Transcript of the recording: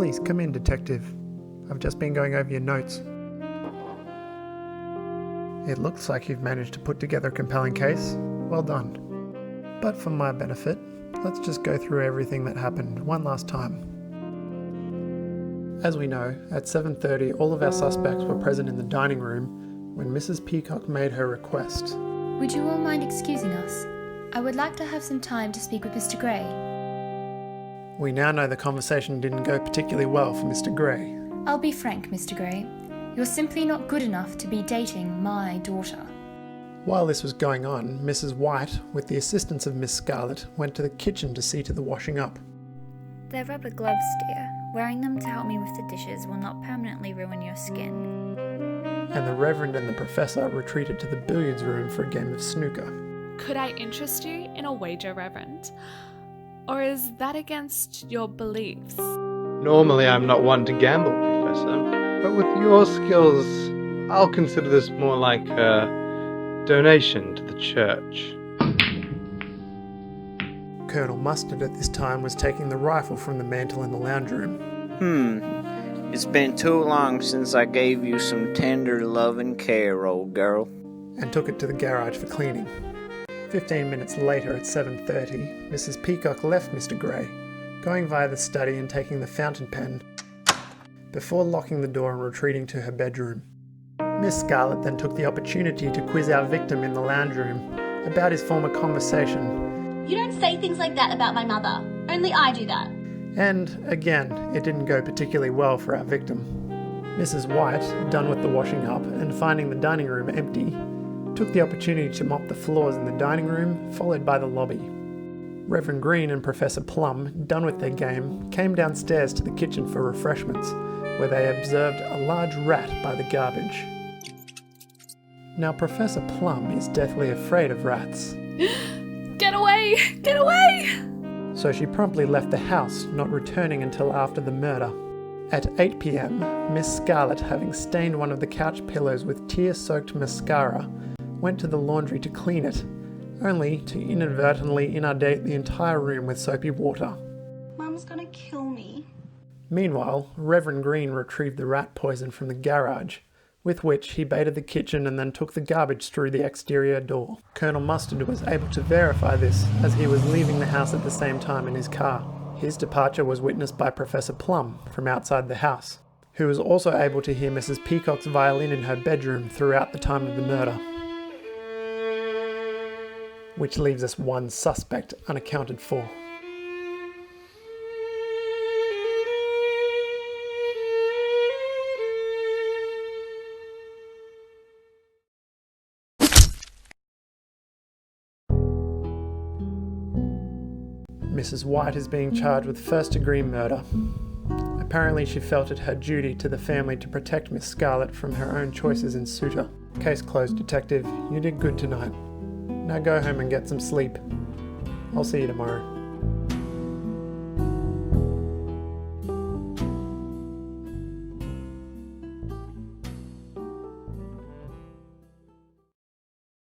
Please come in, Detective. I've just been going over your notes. It looks like you've managed to put together a compelling case. Well done. But for my benefit, let's just go through everything that happened one last time. As we know, at 7:30 all of our suspects were present in the dining room when Mrs. Peacock made her request. Would you all mind excusing us? I would like to have some time to speak with Mr. Gray. We now know the conversation didn't go particularly well for Mr. Gray. I'll be frank, Mr. Gray. You're simply not good enough to be dating my daughter. While this was going on, Mrs. White, with the assistance of Miss Scarlett, went to the kitchen to see to the washing up. They're rubber gloves, dear. Wearing them to help me with the dishes will not permanently ruin your skin. And the Reverend and the Professor retreated to the billiards room for a game of snooker. Could I interest you in a wager, Reverend? Or is that against your beliefs? Normally I'm not one to gamble, Professor, but with your skills, I'll consider this more like a donation to the church. Colonel Mustard at this time was taking the rifle from the mantel in the lounge room. It's been too long since I gave you some tender love and care, old girl. And took it to the garage for cleaning. 15 minutes later at 7:30, Mrs. Peacock left Mr. Gray, going via the study and taking the fountain pen, before locking the door and retreating to her bedroom. Miss Scarlett then took the opportunity to quiz our victim in the lounge room about his former conversation. You don't say things like that about my mother. Only I do that. And, again, it didn't go particularly well for our victim. Mrs. White, done with the washing up and finding the dining room empty, took the opportunity to mop the floors in the dining room, followed by the lobby. Reverend Green and Professor Plum, done with their game, came downstairs to the kitchen for refreshments, where they observed a large rat by the garbage. Now, Professor Plum is deathly afraid of rats. Get away! Get away! So she promptly left the house, not returning until after the murder. At 8 p.m, Miss Scarlett, having stained one of the couch pillows with tear-soaked mascara, went to the laundry to clean it, only to inadvertently inundate the entire room with soapy water. Mum's gonna kill me. Meanwhile, Reverend Green retrieved the rat poison from the garage, with which he baited the kitchen and then took the garbage through the exterior door. Colonel Mustard was able to verify this as he was leaving the house at the same time in his car. His departure was witnessed by Professor Plum from outside the house, who was also able to hear Mrs. Peacock's violin in her bedroom throughout the time of the murder. Which leaves us one suspect unaccounted for. Mrs. White is being charged with first-degree murder. Apparently she felt it her duty to the family to protect Miss Scarlett from her own choices in suitor. Case closed, Detective. You did good tonight. Now go home and get some sleep. I'll see you tomorrow.